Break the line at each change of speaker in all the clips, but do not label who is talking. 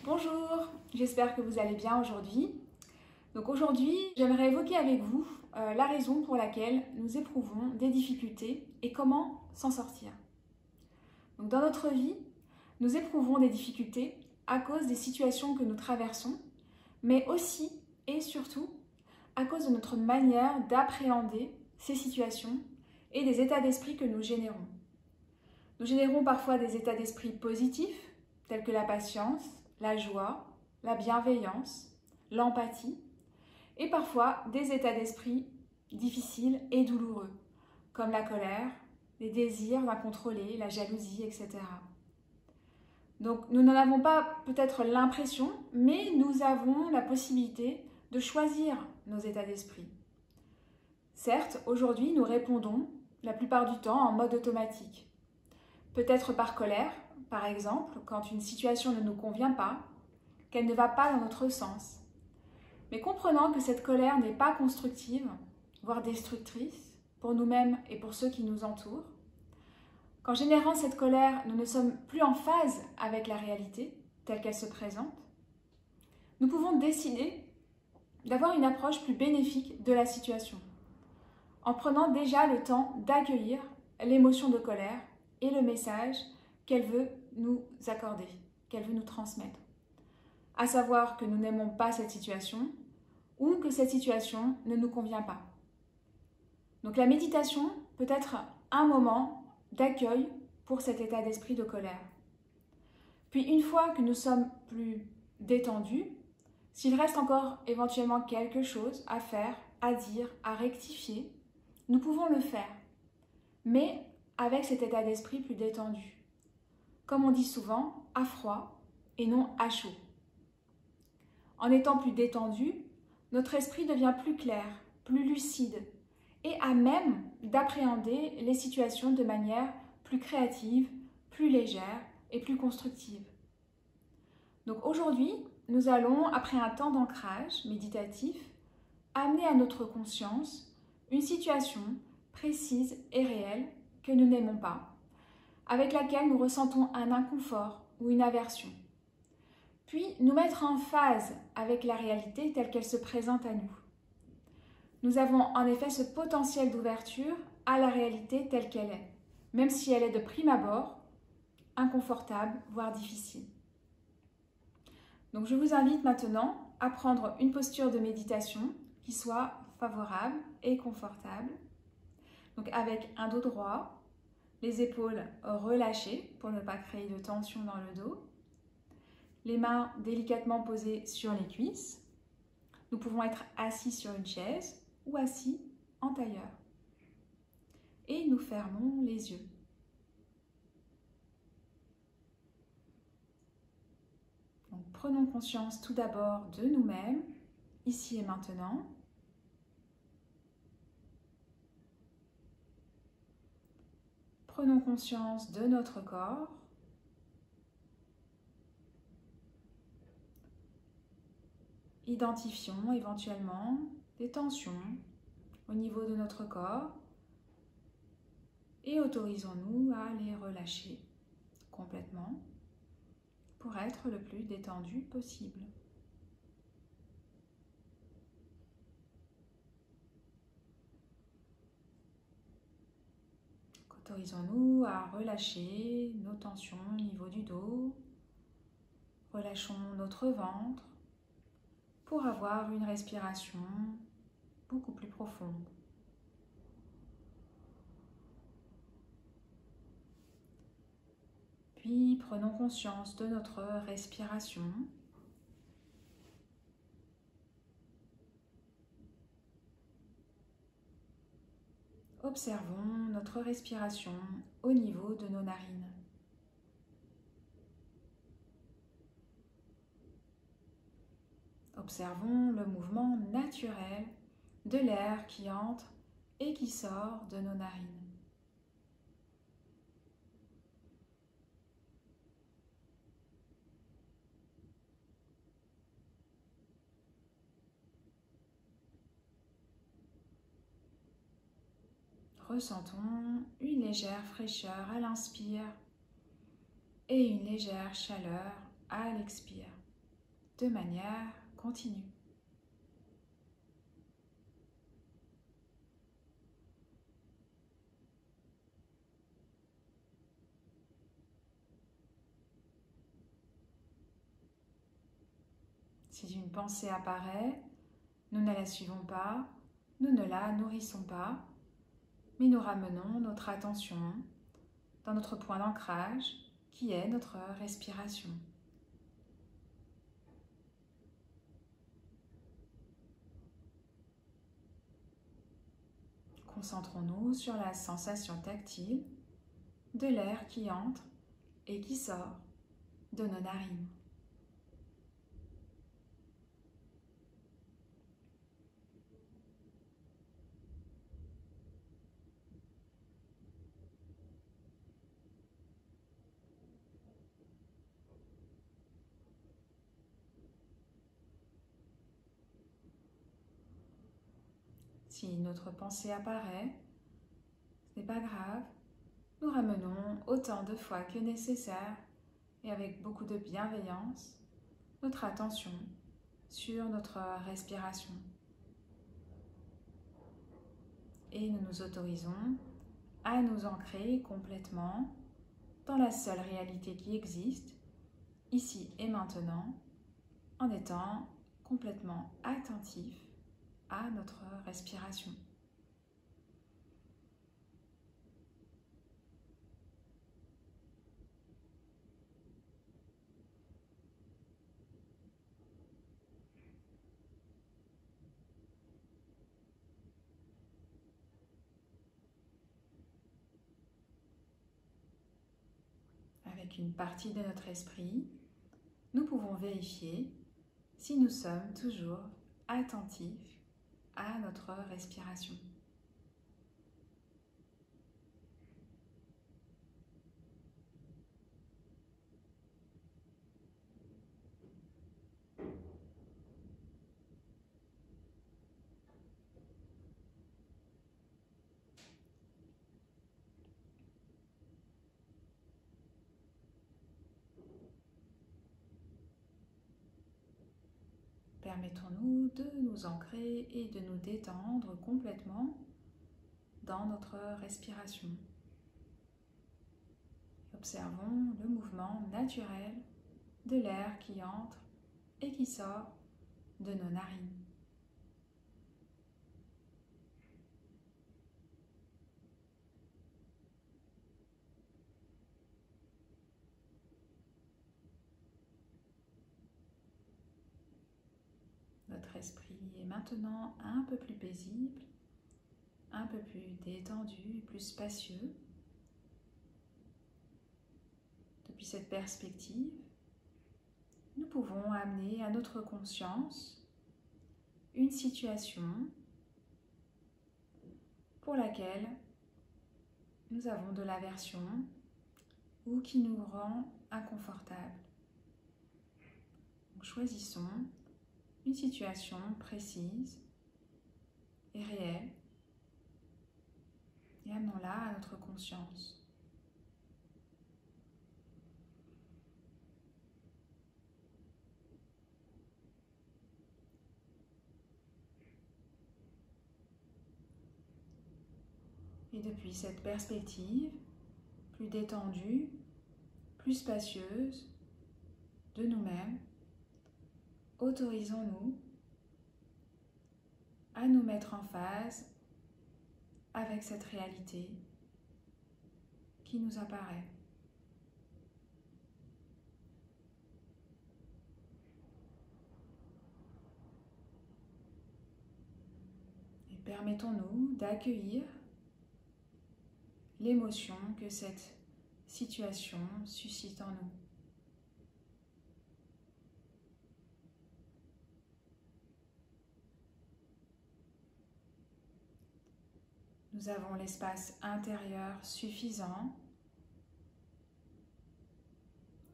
Bonjour, j'espère que vous allez bien aujourd'hui. Donc aujourd'hui, j'aimerais évoquer avec vous la raison pour laquelle nous éprouvons des difficultés et comment s'en sortir. Donc dans notre vie, nous éprouvons des difficultés à cause des situations que nous traversons, mais aussi et surtout à cause de notre manière d'appréhender ces situations et des états d'esprit que nous générons. Nous générons parfois des états d'esprit positifs, tels que la patience, la joie, la bienveillance, l'empathie, et parfois des états d'esprit difficiles et douloureux, comme la colère, les désirs incontrôlés, la jalousie, etc. Donc nous n'en avons pas peut-être l'impression, mais nous avons la possibilité de choisir nos états d'esprit. Certes, aujourd'hui, nous répondons la plupart du temps en mode automatique. Peut-être par colère, par exemple, quand une situation ne nous convient pas, qu'elle ne va pas dans notre sens. Mais comprenant que cette colère n'est pas constructive, voire destructrice, pour nous-mêmes et pour ceux qui nous entourent, qu'en générant cette colère, nous ne sommes plus en phase avec la réalité telle qu'elle se présente, nous pouvons décider d'avoir une approche plus bénéfique de la situation, en prenant déjà le temps d'accueillir l'émotion de colère et le message qu'elle veut nous accorder, qu'elle veut nous transmettre. À savoir que nous n'aimons pas cette situation ou que cette situation ne nous convient pas. Donc la méditation peut être un moment d'accueil pour cet état d'esprit de colère. Puis une fois que nous sommes plus détendus, s'il reste encore éventuellement quelque chose à faire, à dire, à rectifier, nous pouvons le faire, mais avec cet état d'esprit plus détendu. Comme on dit souvent, à froid et non à chaud. En étant plus détendu, notre esprit devient plus clair, plus lucide et à même d'appréhender les situations de manière plus créative, plus légère et plus constructive. Donc aujourd'hui, nous allons, après un temps d'ancrage méditatif, amener à notre conscience une situation précise et réelle que nous n'aimons pas, avec laquelle nous ressentons un inconfort ou une aversion. Puis nous mettre en phase avec la réalité telle qu'elle se présente à nous. Nous avons en effet ce potentiel d'ouverture à la réalité telle qu'elle est, même si elle est de prime abord inconfortable, voire difficile. Donc je vous invite maintenant à prendre une posture de méditation qui soit favorable et confortable. Donc avec un dos droit, les épaules relâchées pour ne pas créer de tension dans le dos. Les mains délicatement posées sur les cuisses. Nous pouvons être assis sur une chaise ou assis en tailleur. Et nous fermons les yeux. Donc, prenons conscience tout d'abord de nous-mêmes, ici et maintenant. Prenons conscience de notre corps. Identifions éventuellement des tensions au niveau de notre corps et autorisons-nous à les relâcher complètement pour être le plus détendu possible. Autorisons-nous à relâcher nos tensions au niveau du dos. Relâchons notre ventre pour avoir une respiration beaucoup plus profonde. Puis prenons conscience de notre respiration. Observons notre respiration au niveau de nos narines. Observons le mouvement naturel de l'air qui entre et qui sort de nos narines. Ressentons une légère fraîcheur à l'inspire et une légère chaleur à l'expire. de manière continue. Si une pensée apparaît, nous ne la suivons pas, nous ne la nourrissons pas, mais nous ramenons notre attention dans notre point d'ancrage qui est notre respiration. Concentrons-nous sur la sensation tactile de l'air qui entre et qui sort de nos narines. Si notre pensée apparaît, ce n'est pas grave, nous ramenons autant de fois que nécessaire et avec beaucoup de bienveillance notre attention sur notre respiration. Et nous nous autorisons à nous ancrer complètement dans la seule réalité qui existe, ici et maintenant, en étant complètement attentif à notre respiration. Avec une partie de notre esprit, nous pouvons vérifier si nous sommes toujours attentifs à notre respiration. Permettons-nous de nous ancrer et de nous détendre complètement dans notre respiration. Observons le mouvement naturel de l'air qui entre et qui sort de nos narines. Notre esprit est maintenant un peu plus paisible, un peu plus détendu, plus spacieux. Depuis cette perspective, nous pouvons amener à notre conscience une situation pour laquelle nous avons de l'aversion ou qui nous rend inconfortable. Donc, choisissons une situation précise et réelle et amenons-la à notre conscience. Et depuis cette perspective, plus détendue, plus spacieuse de nous-mêmes, autorisons-nous à nous mettre en phase avec cette réalité qui nous apparaît. Et permettons-nous d'accueillir l'émotion que cette situation suscite en nous. Nous avons l'espace intérieur suffisant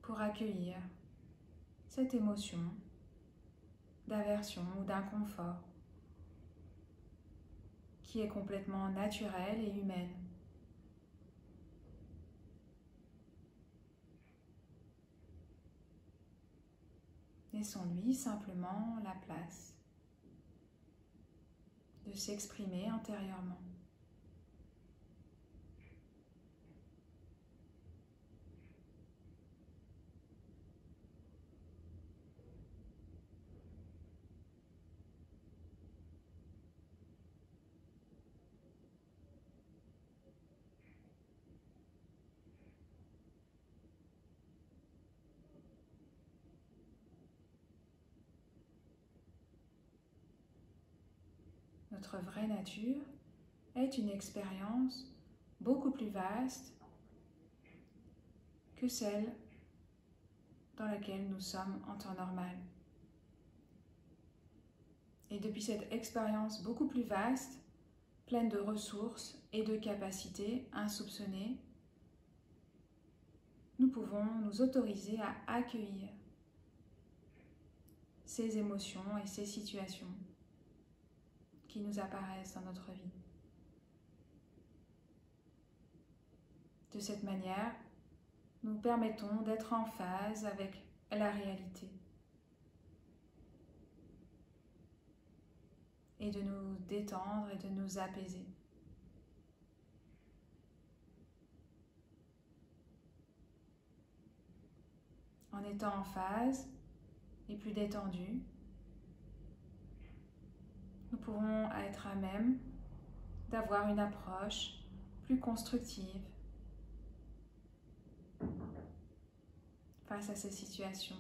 pour accueillir cette émotion d'aversion ou d'inconfort qui est complètement naturelle et humaine. Laissons-lui simplement la place de s'exprimer intérieurement. Notre vraie nature est une expérience beaucoup plus vaste que celle dans laquelle nous sommes en temps normal. Et depuis cette expérience beaucoup plus vaste, pleine de ressources et de capacités insoupçonnées, nous pouvons nous autoriser à accueillir ces émotions et ces situations qui nous apparaissent dans notre vie. De cette manière, nous permettons d'être en phase avec la réalité et de nous détendre et de nous apaiser. En étant en phase et plus détendu, nous pourrons être à même d'avoir une approche plus constructive face à ces situations.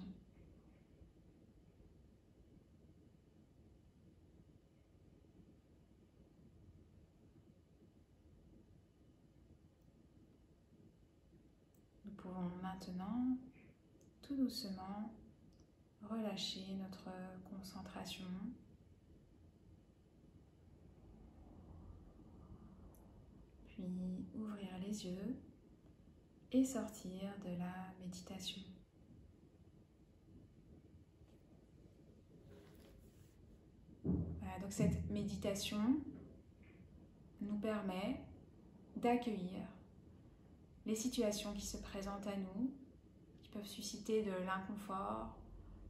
Nous pouvons maintenant, tout doucement, relâcher notre concentration. Puis ouvrir les yeux et sortir de la méditation. Voilà, donc cette méditation nous permet d'accueillir les situations qui se présentent à nous, qui peuvent susciter de l'inconfort,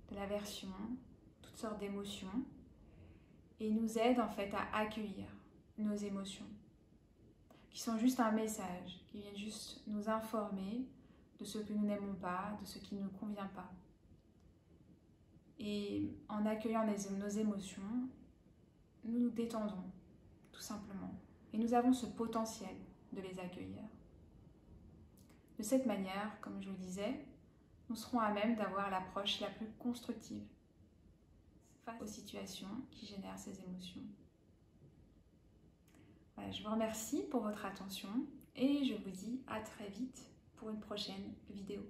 de l'aversion, toutes sortes d'émotions, et nous aide en fait à accueillir nos émotions, qui sont juste un message, qui viennent juste nous informer de ce que nous n'aimons pas, de ce qui ne nous convient pas. Et en accueillant nos émotions, nous nous détendons, tout simplement. Et nous avons ce potentiel de les accueillir. De cette manière, comme je vous le disais, nous serons à même d'avoir l'approche la plus constructive face aux situations qui génèrent ces émotions. Voilà, je vous remercie pour votre attention et je vous dis à très vite pour une prochaine vidéo.